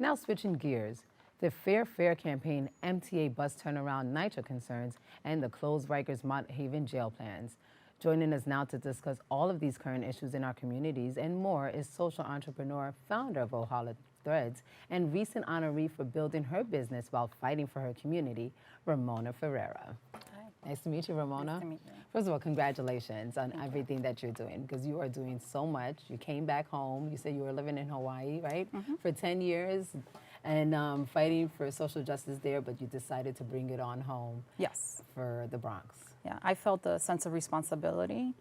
Now switching gears, the Fair campaign, MTA bus turnaround, NYCHA concerns, and the closed Rikers Mott Haven jail plans. Joining us now to discuss all of these current issues in our communities and more is social entrepreneur, founder of Ojala Threads, and recent honoree for building her business while fighting for her community, Ramona Ferreyra. Hi. Nice to meet you, Ramona. Nice to meet you. First of all, congratulations on everything that you're doing, because you are doing so much. You came back home. You said you were living in Hawaii, right? For 10 years and fighting for social justice there, but you decided to bring it on home. Yes. For the Bronx. Yeah, I felt a sense of responsibility,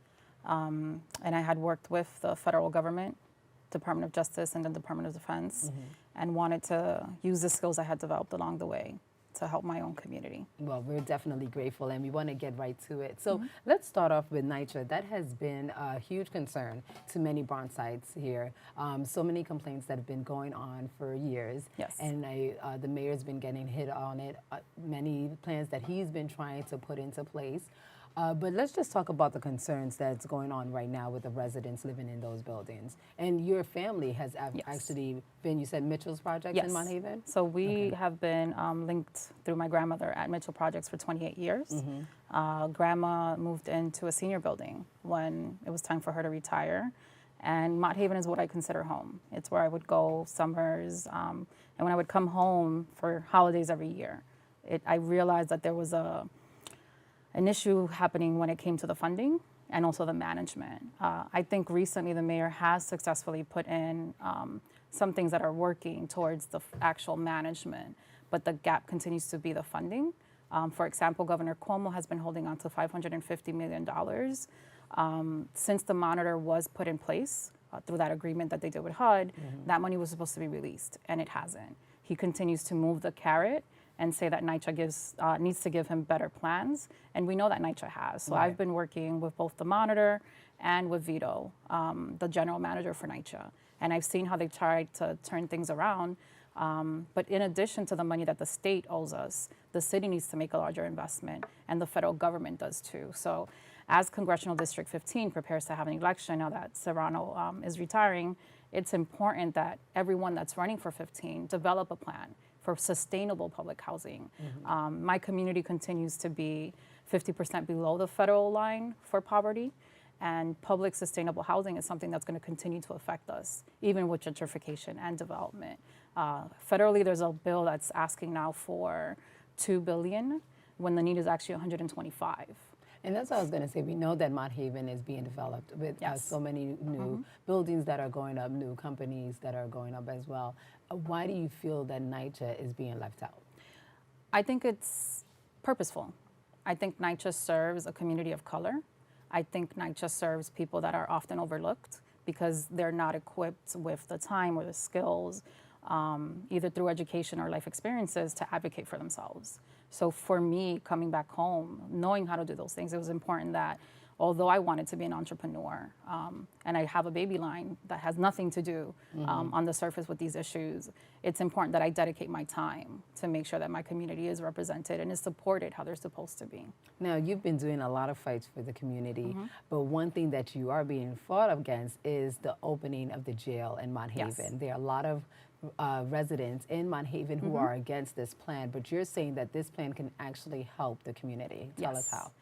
and I had worked with the federal government, Department of Justice and the Department of Defense, and wanted to use the skills I had developed along the way to help my own community. Well, we're definitely grateful, and we want to get right to it. So let's start off with NYCHA. That has been a huge concern to many Bronxites here. So many complaints that have been going on for years. Yes. And the mayor's been getting hit on it. Many plans that he's been trying to put into place. But let's just talk about the concerns that's going on right now with the residents living in those buildings. And your family has actually been, you said, Mitchell's Projects in Mott Haven? So we have been linked through my grandmother at Mitchell Projects for 28 years. Grandma moved into a senior building when it was time for her to retire. And Mott Haven is what I consider home. It's where I would go summers. And when I would come home for holidays every year, I realized that there was an issue happening when it came to the funding and also the management. I think recently the mayor has successfully put in some things that are working towards the actual management, but the gap continues to be the funding. For example, Governor Cuomo has been holding on to $550 million. Since the monitor was put in place through that agreement that they did with HUD, that money was supposed to be released, and it hasn't. He continues to move the carrot and say that NYCHA needs to give him better plans, and we know that NYCHA has. So I've been working with both the monitor and with Vito, the general manager for NYCHA, and I've seen how they've tried to turn things around. But in addition to the money that the state owes us, the city needs to make a larger investment, and the federal government does too. So as Congressional District 15 prepares to have an election, now that Serrano is retiring, it's important that everyone that's running for 15 develop a plan for sustainable public housing. My community continues to be 50% below the federal line for poverty, and public sustainable housing is something that's going to continue to affect us, even with gentrification and development. Federally, there's a bill that's asking now for $2 billion when the need is actually 125. And that's what I was going to say. We know that Mott Haven is being developed with so many new buildings that are going up, new companies that are going up as well. Why do you feel that NYCHA is being left out? I think it's purposeful. I think NYCHA serves a community of color. I think NYCHA serves people that are often overlooked because they're not equipped with the time or the skills, either through education or life experiences, to advocate for themselves. So for me, coming back home, knowing how to do those things, it was important that although I wanted to be an entrepreneur, and I have a baby line that has nothing to do on the surface with these issues, it's important that I dedicate my time to make sure that my community is represented and is supported how they're supposed to be. Now, you've been doing a lot of fights for the community, but one thing that you are being fought against is the opening of the jail in Mott Haven. There are a lot of residents in Mott Haven who are against this plan, but you're saying that this plan can actually help the community. Tell us how.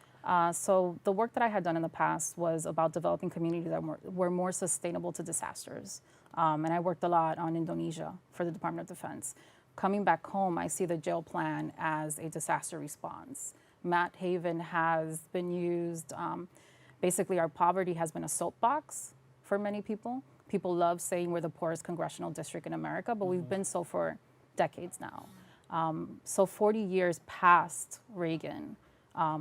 So the work that I had done in the past was about developing communities that were more sustainable to disasters. And I worked a lot on Indonesia for the Department of Defense. Coming back home, I see the jail plan as a disaster response. Mott Haven has been used, basically our poverty has been a soapbox for many people. People love saying we're the poorest congressional district in America, but we've been so for decades now. So 40 years past Reagan,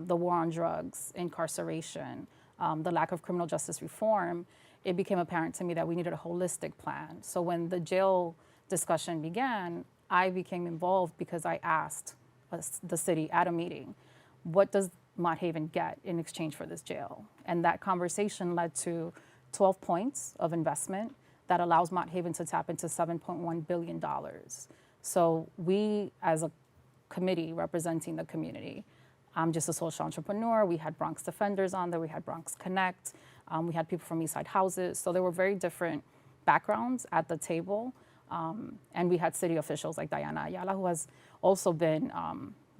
the war on drugs, incarceration, the lack of criminal justice reform, it became apparent to me that we needed a holistic plan. So when the jail discussion began, I became involved because I asked the city at a meeting, what does Mott Haven get in exchange for this jail? And that conversation led to 12 points of investment that allows Mott Haven to tap into $7.1 billion. So we, as a committee representing the community, I'm just a social entrepreneur. We had Bronx Defenders on there. We had Bronx Connect. We had people from Eastside Houses. So there were very different backgrounds at the table. And we had city officials like Diana Ojala, who has also been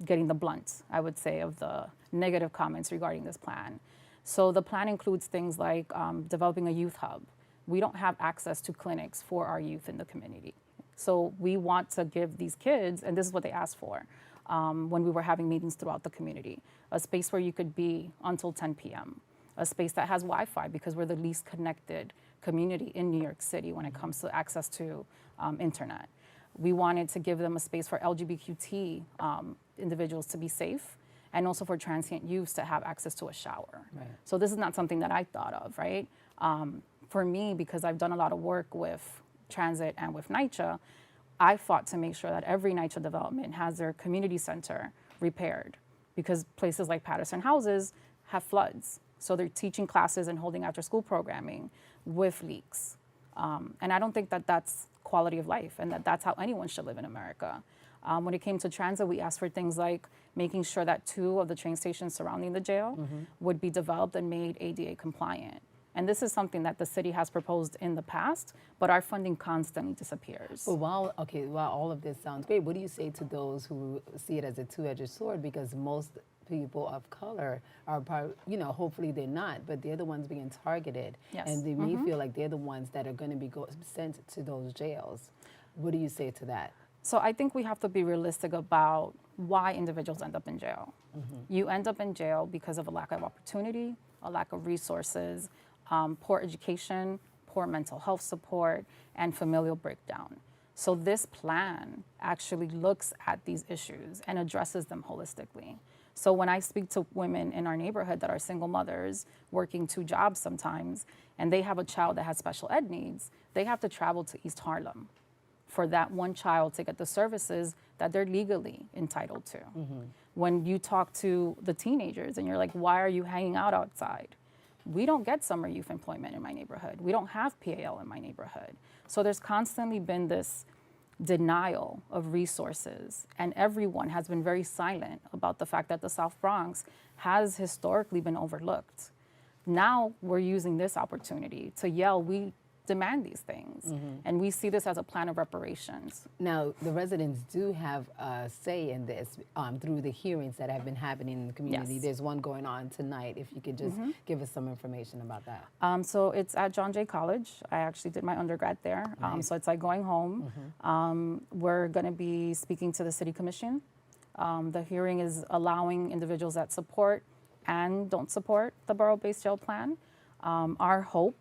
getting the blunt, I would say, of the negative comments regarding this plan. So the plan includes things like developing a youth hub. We don't have access to clinics for our youth in the community. So we want to give these kids, and this is what they asked for when we were having meetings throughout the community, a space where you could be until 10 p.m., a space that has Wi-Fi because we're the least connected community in New York City when it comes to access to internet. We wanted to give them a space for LGBTQ individuals to be safe, and also for transient youths to have access to a shower. Right. So this is not something that I thought of, right? For me, because I've done a lot of work with transit and with NYCHA, I fought to make sure that every NYCHA development has their community center repaired, because places like Patterson Houses have floods. So they're teaching classes and holding after school programming with leaks. And I don't think that that's quality of life and that that's how anyone should live in America. When it came to transit, we asked for things like making sure that 2 of the train stations surrounding the jail would be developed and made ADA compliant. And this is something that the city has proposed in the past, but our funding constantly disappears. But while all of this sounds great, what do you say to those who see it as a two-edged sword? Because most people of color are hopefully they're not, but they're the ones being targeted. Yes. And they may feel like they're the ones that are going to be sent to those jails. What do you say to that? So I think we have to be realistic about why individuals end up in jail. You end up in jail because of a lack of opportunity, a lack of resources, poor education, poor mental health support, and familial breakdown. So this plan actually looks at these issues and addresses them holistically. So when I speak to women in our neighborhood that are single mothers, working 2 jobs sometimes, and they have a child that has special ed needs, they have to travel to East Harlem for that one child to get the services that they're legally entitled to. When you talk to the teenagers and you're like, why are you hanging out outside? We don't get summer youth employment in my neighborhood. We don't have PAL in my neighborhood. So there's constantly been this denial of resources, and everyone has been very silent about the fact that the South Bronx has historically been overlooked. Now we're using this opportunity to yell, we demand these things, and we see this as a plan of reparations. Now, the residents do have a say in this through the hearings that have been happening in the community. Yes. There's one going on tonight. If you could just give us some information about that. So it's at John Jay College. I actually did my undergrad there. Nice. So it's like going home. We're going to be speaking to the City Commission. The hearing is allowing individuals that support and don't support the borough-based jail plan. Our hope,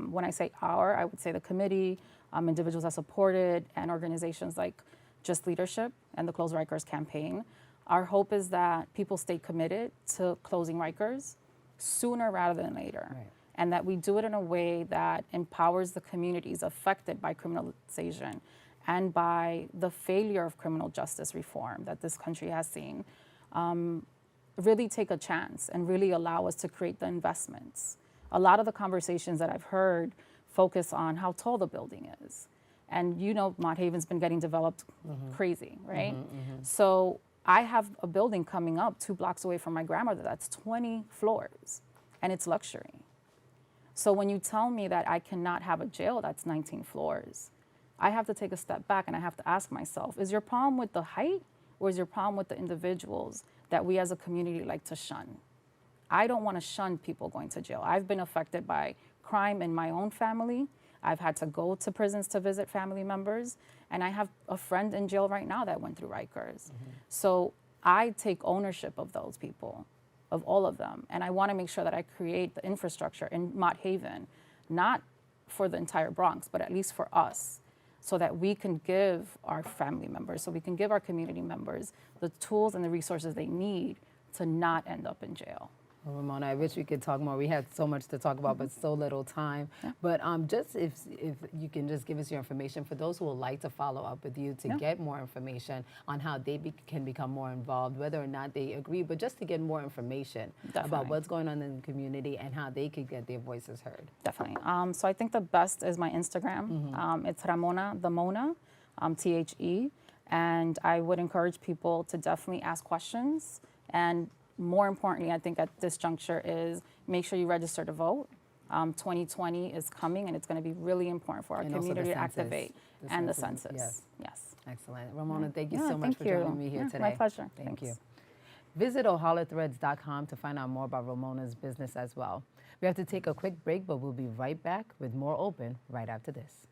when I say our, I would say the committee, individuals that support it, and organizations like Just Leadership and the Close Rikers campaign. Our hope is that people stay committed to closing Rikers sooner rather than later. Right. And that we do it in a way that empowers the communities affected by criminalization and by the failure of criminal justice reform that this country has seen. Really take a chance and really allow us to create the investments. A lot of the conversations that I've heard focus on how tall the building is. And Mott Haven's been getting developed crazy, right? So I have a building coming up 2 blocks away from my grandmother that's 20 floors, and it's luxury. So when you tell me that I cannot have a jail that's 19 floors, I have to take a step back and I have to ask myself, is your problem with the height, or is your problem with the individuals that we as a community like to shun? I don't want to shun people going to jail. I've been affected by crime in my own family. I've had to go to prisons to visit family members. And I have a friend in jail right now that went through Rikers. So I take ownership of those people, of all of them. And I want to make sure that I create the infrastructure in Mott Haven, not for the entire Bronx, but at least for us, so that we can give our family members, so we can give our community members the tools and the resources they need to not end up in jail. Well, Ramona, I wish we could talk more. We had so much to talk about, but so little time. Yeah. But just if you can just give us your information for those who would like to follow up with you to get more information on how they can become more involved, whether or not they agree, but just to get more information about what's going on in the community and how they could get their voices heard. Definitely. So I think the best is my Instagram. It's Ramona, the Mona, THE. And I would encourage people to definitely ask questions. And more importantly, I think at this juncture is make sure you register to vote. 2020 is coming, and it's going to be really important for our And also the community to census. activate. The census. Yes. Yes. Excellent. Ramona, thank you Yeah, so much thank for you. joining me here Yeah, today. my pleasure. Thank Thanks. you. Visit ojalathreads.com to find out more about Ramona's business as well. We have to take a quick break, but we'll be right back with more Open right after this.